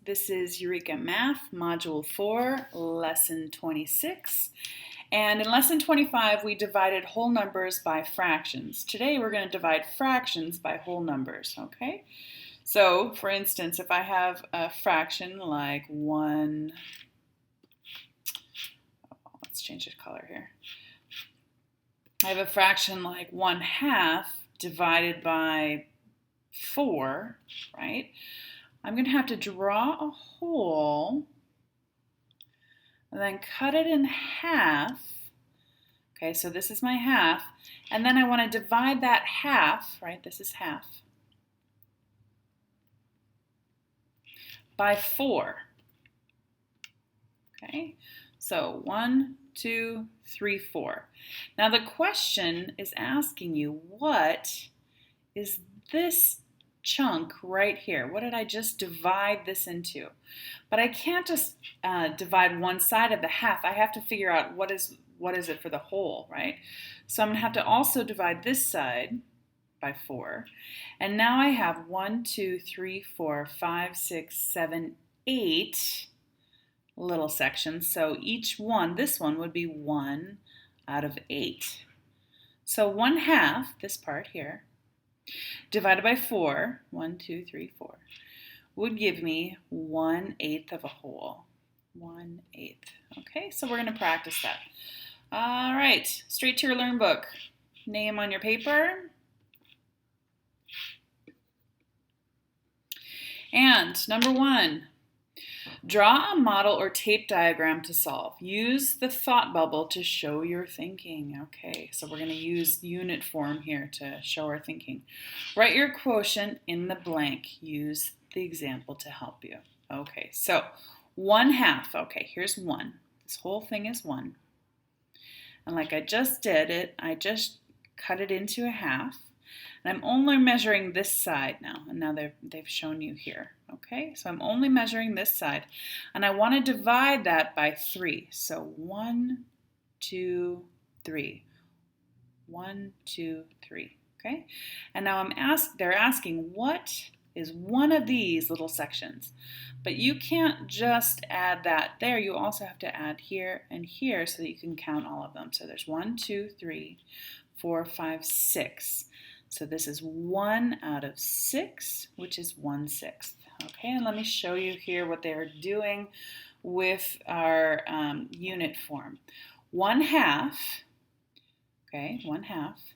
This is Eureka Math, Module 4, Lesson 26. And in Lesson 25, we divided whole numbers by fractions. Today, we're going to divide fractions by whole numbers, okay? So, for instance, if I have a fraction like 1, let's change the color here. I have a fraction like 1/2 divided by 4, right? I'm going to have to draw a hole and then cut it in half. Okay, so this is my half. And then I want to divide that half, right? This is half, by 4. Okay, so 1, 2, 3, 4. Now the question is asking you, what is this chunk right here? What did I just divide this into? But I can't just divide one side of the half. I have to figure out what is it for the whole, right? So I'm going to have to also divide this side by 4. And now I have 1, 2, 3, 4, 5, 6, 7, 8 little sections. So each one, this one would be 1 out of 8. So 1/2, this part here, divided by 4, 1, 2, 3, 4, would give me 1/8 of a whole. 1/8. Okay, so we're going to practice that. All right, straight to your Learn book. Name on your paper. And number 1, draw a model or tape diagram to solve. Use the thought bubble to show your thinking. Okay, so we're going to use unit form here to show our thinking. Write your quotient in the blank. Use the example to help you. Okay, so 1/2. Okay, here's 1. This whole thing is 1. And like I just did it, I just cut it into a half. And I'm only measuring this side now. And now they've shown you here. Okay, so I'm only measuring this side. And I want to divide that by 3. So 1, 2, 3. 1, 2, 3. Okay, and now they're asking, what is one of these little sections? But you can't just add that there. You also have to add here and here so that you can count all of them. So there's 1, 2, 3, 4, 5, 6. So this is 1 out of 6, which is 1/6. Okay, and let me show you here what they're doing with our unit form. 1/2, okay, 1/2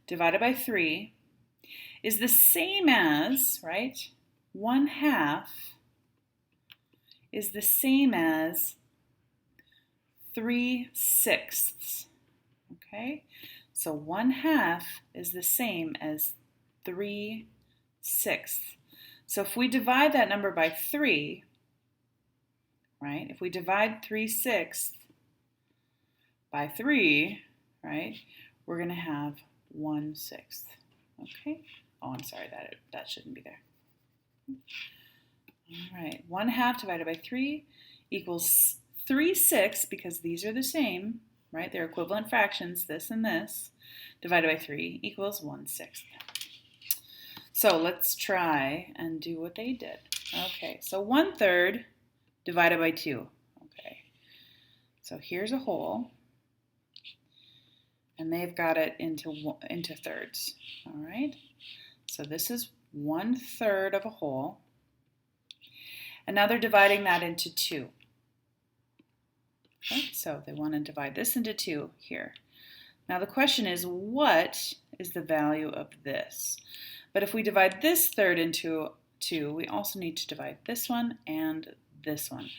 divided by 3 is the same as, right? 1/2 is the same as 3/6. Okay, so 1/2 is the same as 3/6. So if we divide that number by 3, right? If we divide 3/6 by 3, right? We're going to have 1/6. Okay. Oh, I'm sorry, that shouldn't be there. All right, 1/2 divided by 3 equals 3/6, because these are the same, right? They're equivalent fractions, this and this, divided by 3 equals 1/6. So let's try and do what they did. Okay, so 1/3 divided by 2. Okay, so here's a whole, and they've got it into thirds. All right, so this is 1/3 of a whole, and now they're dividing that into 2. Okay, so they want to divide this into 2 here. Now the question is, what is the value of this? But if we divide this third into 2, we also need to divide this one and this one.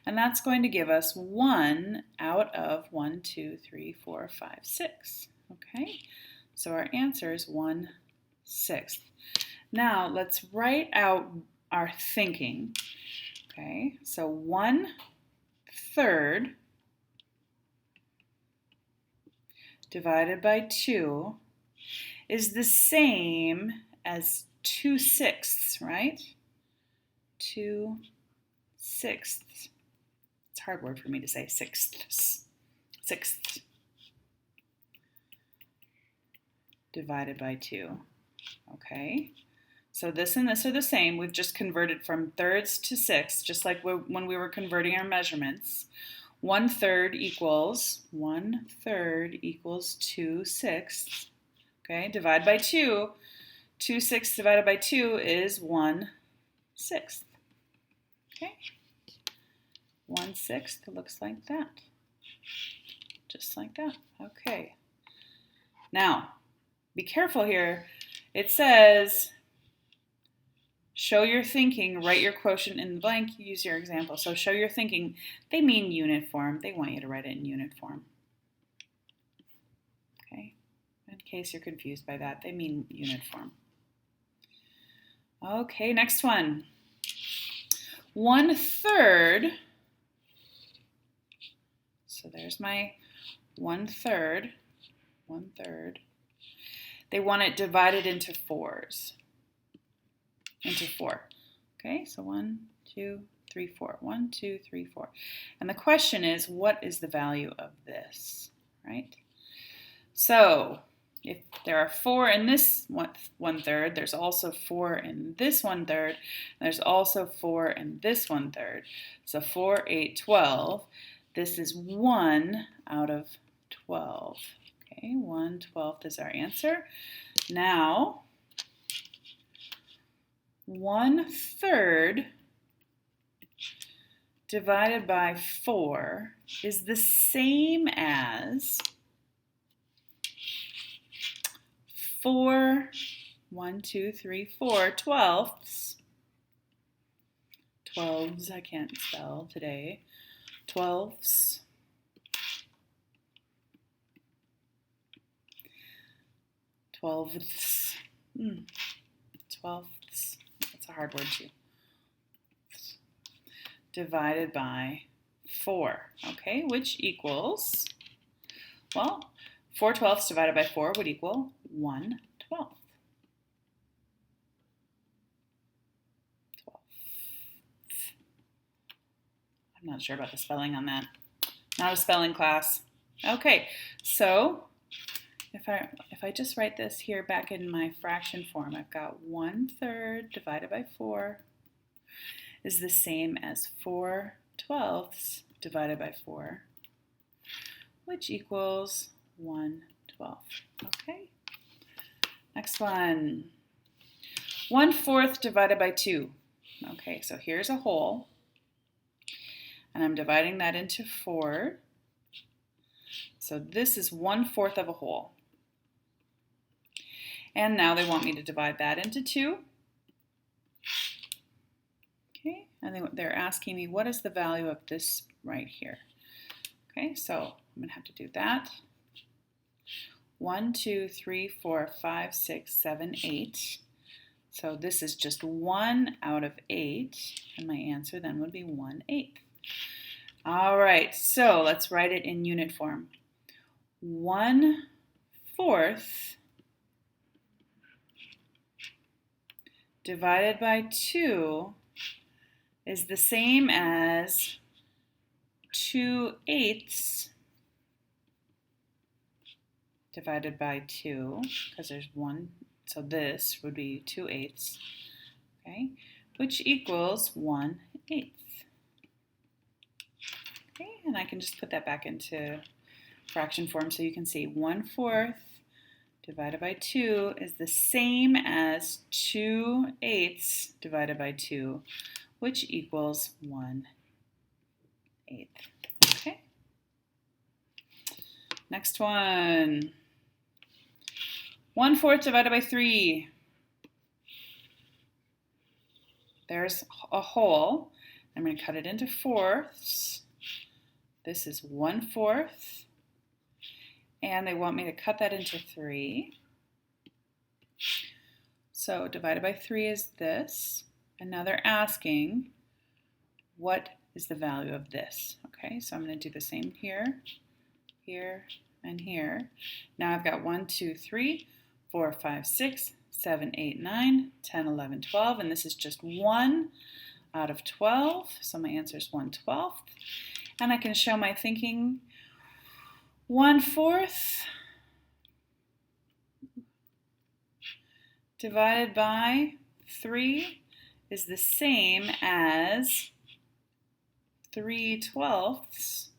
And that's going to give us 1 out of 1, 2, 3, 4, 5, 6. Okay, so our answer is 1/6. Now let's write out our thinking. Okay, so 1/3 divided by 2 is the same as 2/6, right? 2/6. It's a hard word for me to say, sixths. Sixths divided by 2. Okay, So this and this are the same. We've just converted from thirds to sixths, just like when we were converting our measurements. 1/3 equals 2 sixths. Okay, divide by 2. 2 sixths divided by 2 is 1/6. Okay, 1/6 looks like that. Just like that. Okay. Now, be careful here. It says, show your thinking, write your quotient in the blank, use your example. So show your thinking, they mean unit form. They want you to write it in unit form. Okay, in case you're confused by that, they mean unit form. Okay, next one. 1/3. So there's my 1/3. 1/3. They want it divided into 4s. Into 4. Okay, so 1, 2, 3, 4. 1, 2, 3, 4. And the question is, what is the value of this, right? So if there are 4 in this 1/3, there's also 4 in this 1/3, and there's also 4 in this 1/3. So 4, 8, 12. This is 1 out of 12. Okay, 1/12 is our answer. Now, 1/3 divided by 4 is the same as 4, 1, 2, 3, 4 twelfths. 12s, I can't spell today. 12ths. 12ths. 12ths. That's a hard word too. Divided by 4. Okay, which equals, well, 4/12 divided by 4 would equal 1/12. 12. I'm not sure about the spelling on that. Not a spelling class. Okay, so if I just write this here back in my fraction form, I've got 1/3 divided by 4 is the same as 4/12 divided by 4, which equals 1/12. Okay. Next one. 1/4 divided by 2. Okay, so here's a whole, and I'm dividing that into 4. So this is 1/4 of a whole. And now they want me to divide that into 2. Okay, and they're asking me, what is the value of this right here? Okay, so I'm going to have to do that. 1, 2, 3, 4, 5, 6, 7, 8. So this is just 1 out of 8, and my answer then would be 1/8. All right, so let's write it in unit form. 1/4 divided by 2 is the same as 2/8 divided by 2, because there's 1, so this would be 2/8, okay, which equals 1/8. Okay, and I can just put that back into fraction form so you can see 1/4 divided by 2 is the same as 2/8 divided by 2, which equals 1/8. Okay. Next one. 1/4 divided by 3. There's a whole. I'm going to cut it into 4ths. This is 1/4. And they want me to cut that into 3. So divided by 3 is this. And now they're asking, what is the value of this? Okay, so I'm going to do the same here, here, and here. Now I've got 1, 2, 3, 4, 5, 6, 7, 8, 9, 10, 11, 12, and this is just 1 out of 12, so my answer is 1/12. And I can show my thinking. 1/4 divided by 3 is the same as 3/12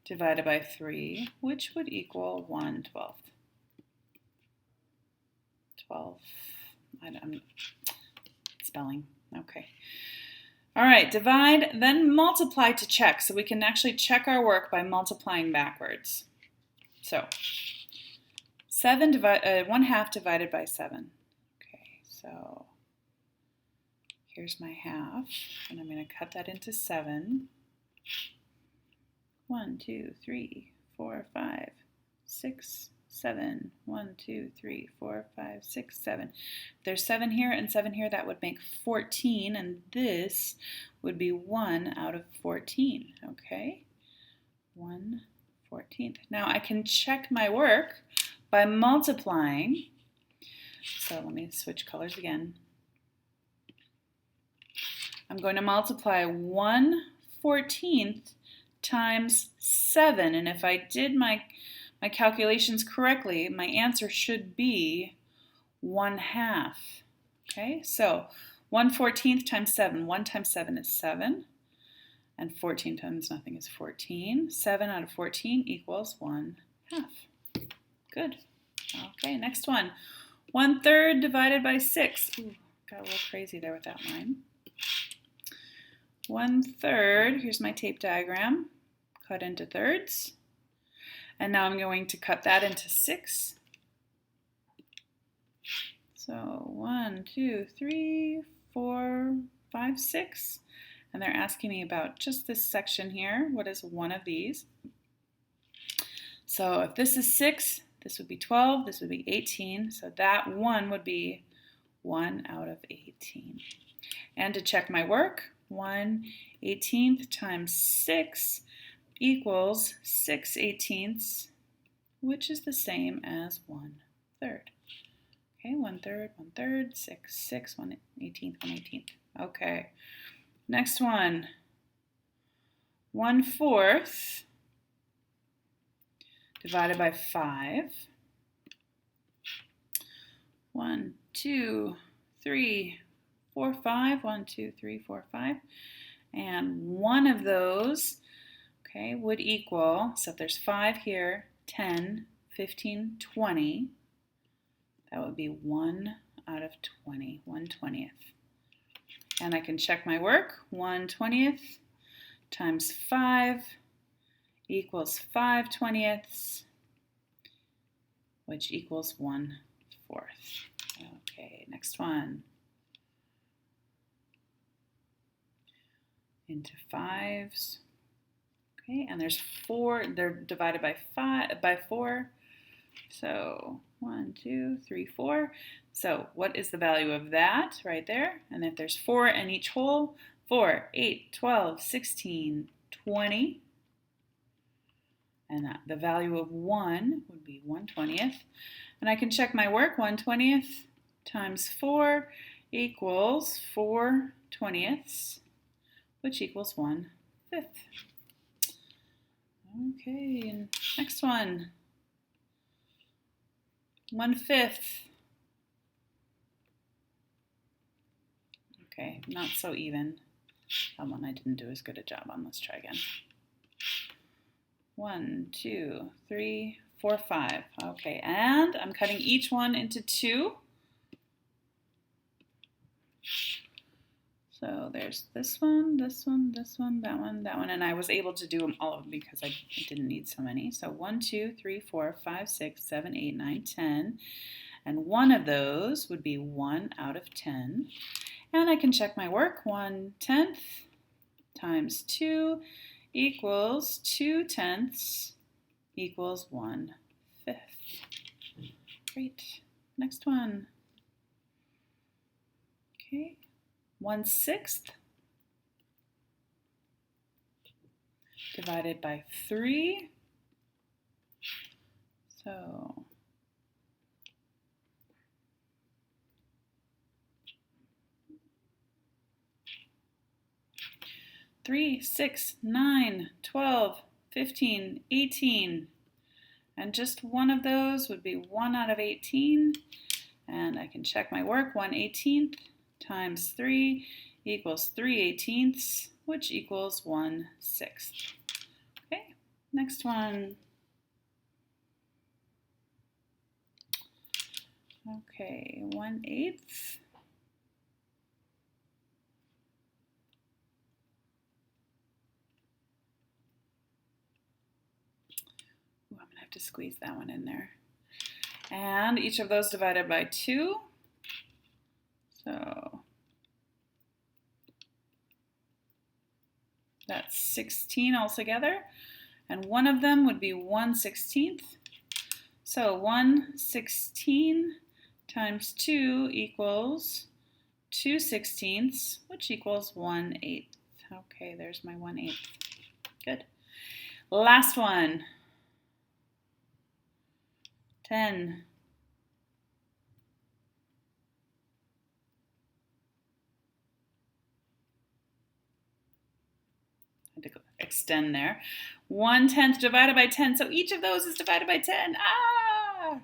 divided by 3, which would equal 1/12. 12. I'm spelling. Okay. All right, divide, then multiply to check. So we can actually check our work by multiplying backwards. So 1/2 divided by 7. Okay, so here's my half, and I'm going to cut that into 7. 1, 2, 3, 4, 5, 6, 7. 1, 2, 3, 4, 5, 6, 7. If there's 7 here and 7 here, that would make 14, and this would be 1 out of 14. Okay, 1/14. Now I can check my work by multiplying. So let me switch colors again. I'm going to multiply 1/14 times 7, and if I did my calculations correctly, my answer should be 1/2. Okay, so 1/14 times 7. 1 times 7 is 7, and 14 times nothing is 14. 7 out of 14 equals 1/2. Good. Okay, next one. 1/3 divided by 6. Ooh, got a little crazy there with that line. 1/3, here's my tape diagram, cut into thirds. And now I'm going to cut that into 6. So 1, 2, 3, 4, 5, 6. And they're asking me about just this section here. What is one of these? So if this is 6, this would be 12, this would be 18. So that 1 would be 1 out of 18. And to check my work, 1/18 times 6 equals 6/18, which is the same as 1/3. Okay, 1/3, 1/3, 6, 6, 1/18, 1/18. Okay, next one. 1/4 divided by 5. 1, 2, 3, 4, 5. 1, 2, 3, 4, 5. And one of those, okay, would equal, so if there's 5 here, 10, 15, 20, that would be 1 out of 20, 1/20. And I can check my work. 1/20 times 5 equals 5/20, which equals 1/4. Okay, next one. Into 5s. Okay, and there's 4, they're divided by 4. So 1, 2, 3, 4. So what is the value of that right there? And if there's 4 in each hole, 4, 8, 12, 16, 20. And the value of 1 would be 1/20. And I can check my work. 1/20 times 4 equals 4/20, which equals 1/5. Okay, and next one. 1/5. Okay, not so even. That one I didn't do as good a job on. Let's try again. 1, 2, 3, 4, 5. Okay, and I'm cutting each one into 2. So there's this one, this one, this one, that one, that one, and I was able to do them all of them because I didn't need so many. So 1, 2, 3, 4, 5, 6, 7, 8, 9, 10. And one of those would be 1 out of 10. And I can check my work. 1/10 times 2 equals 2/10 equals 1/5. Great. Next one. Okay. 1/6 divided by 3. So 3, 6, 9, 12, 15, 18. And just one of those would be 1 out of 18. And I can check my work. 1/18 times 3 equals 3/18, which equals 1/6. Okay, next one. Okay, 1/8. Ooh, I'm gonna have to squeeze that one in there. And each of those divided by 2. So that's 16 altogether. And one of them would be 1/16. So 1/16 times 2 equals 2/16, which equals 1/8. Okay, there's my 1/8. Good. Last one. 10. I had to extend there. 1/10 divided by 10. So each of those is divided by 10. Ah!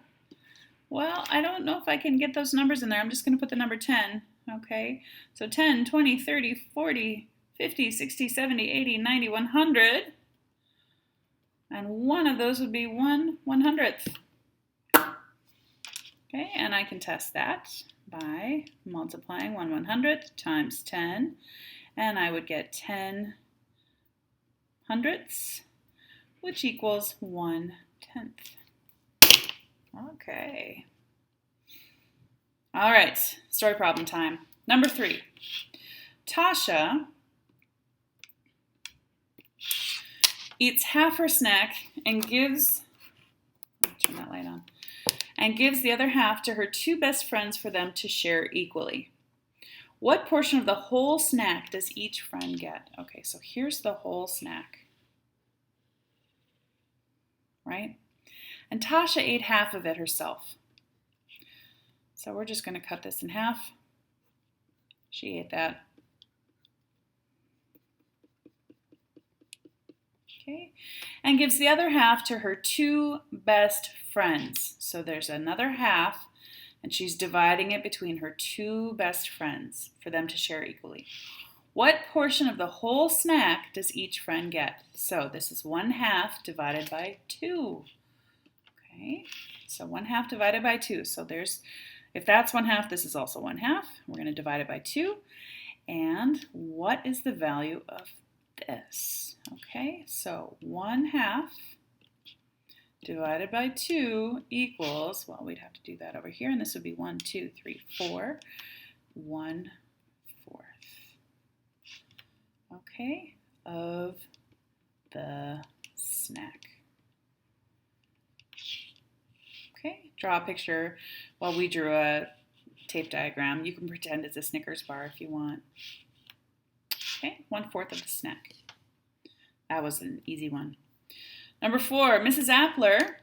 Well, I don't know if I can get those numbers in there. I'm just going to put the number 10. Okay, so 10, 20, 30, 40, 50, 60, 70, 80, 90, 100. And one of those would be 1/100th. Okay, and I can test that by multiplying 1/100th times 10. And I would get 10/100ths, which equals 1/10th. Okay. All right, story problem time. Number 3. Tasha eats half her snack and gives, turn that light on, and gives the other half to her 2 best friends for them to share equally. What portion of the whole snack does each friend get? Okay, so here's the whole snack, right? And Tasha ate half of it herself. So we're just going to cut this in half. She ate that. Okay, and gives the other half to her 2 best friends. So there's another half, and she's dividing it between her 2 best friends for them to share equally. What portion of the whole snack does each friend get? So this is 1/2 divided by 2. Okay, so 1/2 divided by 2. So there's, if that's 1/2, this is also 1/2. We're going to divide it by 2. And what is the value of this? Okay, so 1/2 divided by 2 equals, well, we'd have to do that over here, and this would be 1, 2, 3, 4, 1/4. Okay, of the snack. Okay, draw a picture. Well, we drew a tape diagram. You can pretend it's a Snickers bar if you want. Okay, 1/4 of the snack. That was an easy one. Number 4, Mrs. Appler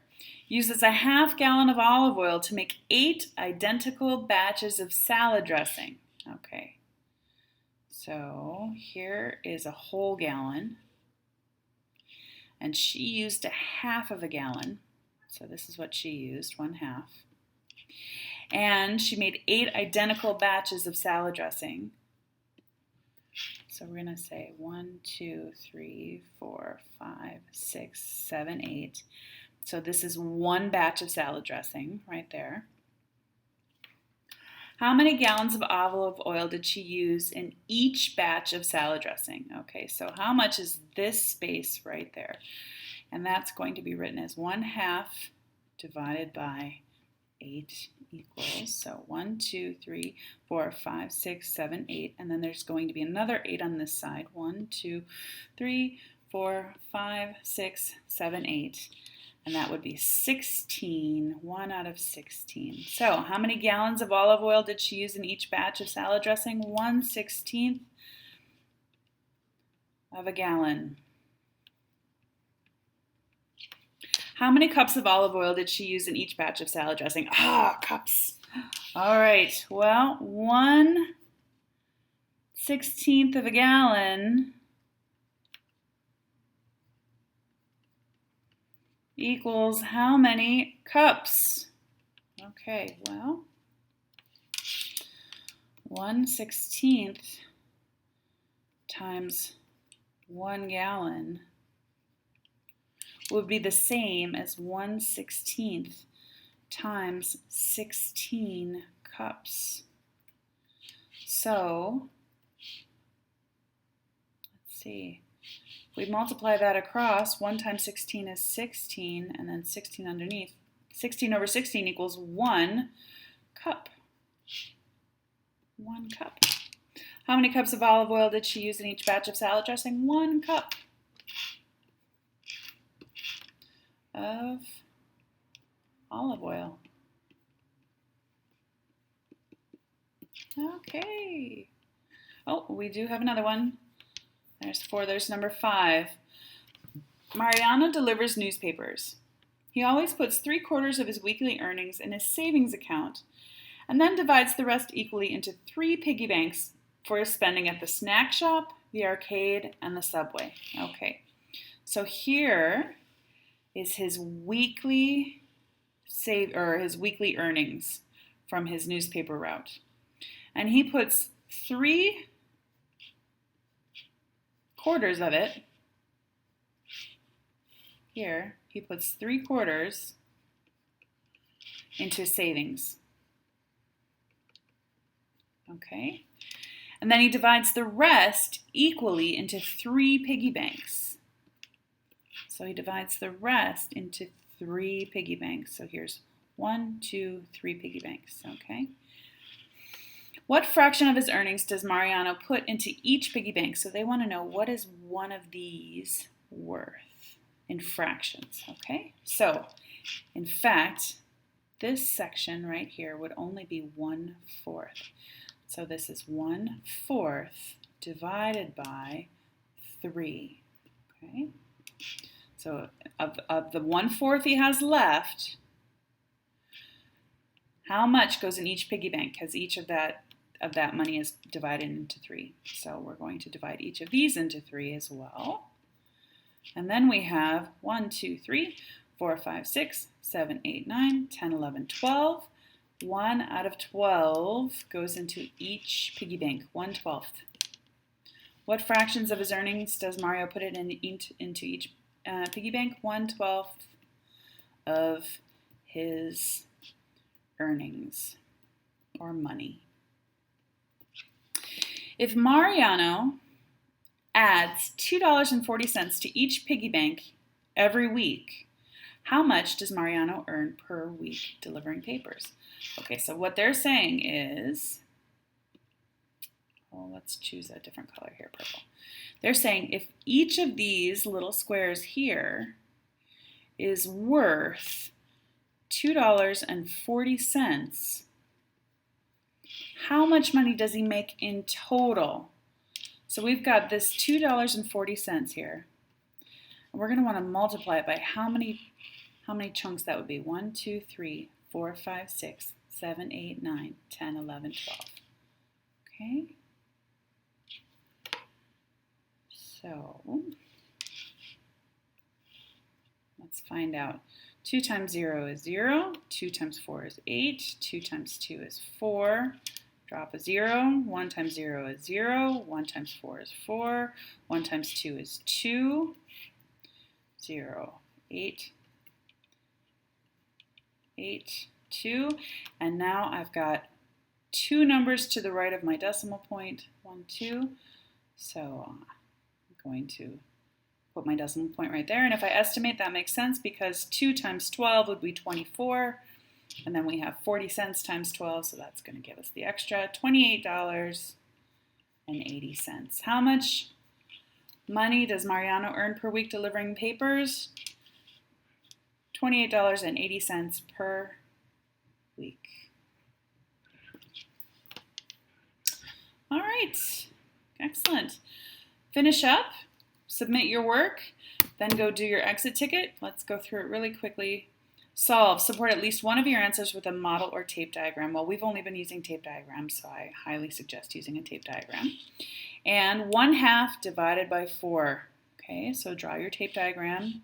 uses a 1/2 gallon of olive oil to make 8 identical batches of salad dressing. Okay, so here is a whole gallon, and she used a 1/2 of a gallon. So this is what she used, 1/2. And she made 8 identical batches of salad dressing. So we're going to say 1, 2, 3, 4, 5, 6, 7, 8. So this is 1 batch of salad dressing right there. How many gallons of olive oil did she use in each batch of salad dressing? Okay, so how much is this space right there? And that's going to be written as 1/2 divided by 8 equals, so 1, 2, 3, 4, 5, 6, 7, 8, and then there's going to be another 8 on this side. 1, 2, 3, 4, 5, 6, 7, 8, and that would be 16, 1 out of 16. So how many gallons of olive oil did she use in each batch of salad dressing? 1/16 of a gallon. How many cups of olive oil did she use in each batch of salad dressing? Ah, cups. All right, well, 1/16 of a gallon equals how many cups? Okay, well, 1/16 times 1 gallon would be the same as 1/16 times 16 cups. So, let's see. If we multiply that across, 1 times 16 is 16, and then 16 underneath. 16 over 16 equals 1 cup. 1 cup. How many cups of olive oil did she use in each batch of salad dressing? 1 cup of olive oil. Okay. Oh, we do have another one. There's 4. There's number 5. Mariano delivers newspapers. He always puts 3/4 of his weekly earnings in his savings account and then divides the rest equally into 3 piggy banks for his spending at the snack shop, the arcade, and the subway. Okay, so here is his weekly his weekly earnings from his newspaper route. And he puts 3/4 of it here. He puts 3/4 into savings. Okay. And then he divides the rest equally into 3 piggy banks. So he divides the rest into 3 piggy banks. So here's 1, 2, 3 piggy banks. Okay. What fraction of his earnings does Mariano put into each piggy bank? So they want to know, what is one of these worth in fractions? Okay. So in fact, this section right here would only be 1/4. So this is 1/4 divided by 3. Okay. So of the 1/4 he has left, how much goes in each piggy bank? Because each of that money is divided into 3. So we're going to divide each of these into 3 as well. And then we have 1, 2, 3, 4, 5, 6, 7, 8, 9, 10, 11, 12. 1 out of 12 goes into each piggy bank, 1/12. What fractions of his earnings does Mario put it into each piggy bank? 1/12 of his earnings or money. If Mariano adds $2.40 to each piggy bank every week, how much does Mariano earn per week delivering papers? Okay, so what they're saying is, well, let's choose a different color here, purple. They're saying if each of these little squares here is worth $2.40, how much money does he make in total? So we've got this $2.40 here. And we're going to want to multiply it by how many chunks that would be. 1, 2, 3, 4, 5, 6, 7, 8, 9, 10, 11, 12. Okay. So let's find out. 2 times 0 is 0. 2 times 4 is 8. 2 times 2 is 4. Drop a 0. 1 times 0 is 0. 1 times 4 is 4. 1 times 2 is 2. 0, 8, 8, 2. And now I've got 2 numbers to the right of my decimal point. 1, 2. So I'm going to put my decimal point right there. And if I estimate, that makes sense because 2 times 12 would be 24. And then we have 40 cents times 12, so that's going to give us the extra $28.80. How much money does Mariano earn per week delivering papers? $28.80 per week. All right, excellent. Finish up, submit your work, then go do your exit ticket. Let's go through it really quickly. Solve. Support at least one of your answers with a model or tape diagram. Well, we've only been using tape diagrams, so I highly suggest using a tape diagram. And 1/2 divided by 4. Okay, so draw your tape diagram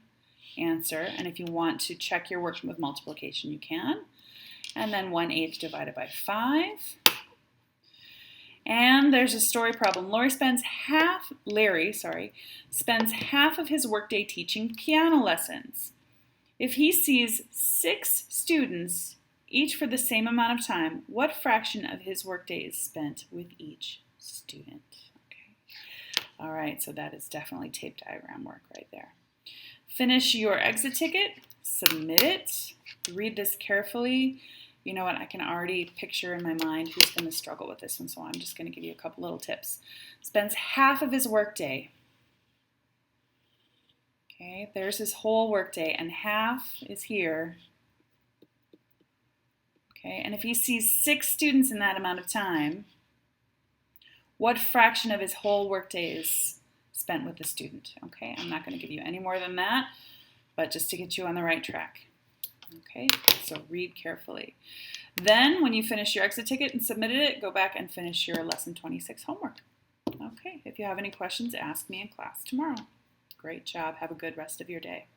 answer. And if you want to check your work with multiplication, you can. And then 1/8 divided by 5. And there's a story problem. Larry spends half of his workday teaching piano lessons. If he sees 6 students, each for the same amount of time, what fraction of his workday is spent with each student? Okay. All right, so that is definitely tape diagram work right there. Finish your exit ticket, submit it, read this carefully. You know what, I can already picture in my mind who's going to struggle with this one, so I'm just going to give you a couple little tips. Spends half of his workday. Okay, there's his whole workday, and half is here. Okay, and if he sees 6 students in that amount of time, what fraction of his whole workday is spent with the student? Okay, I'm not going to give you any more than that, but just to get you on the right track. Okay, so read carefully. Then, when you finish your exit ticket and submitted it, go back and finish your lesson 26 homework. Okay, if you have any questions, ask me in class tomorrow. Great job. Have a good rest of your day.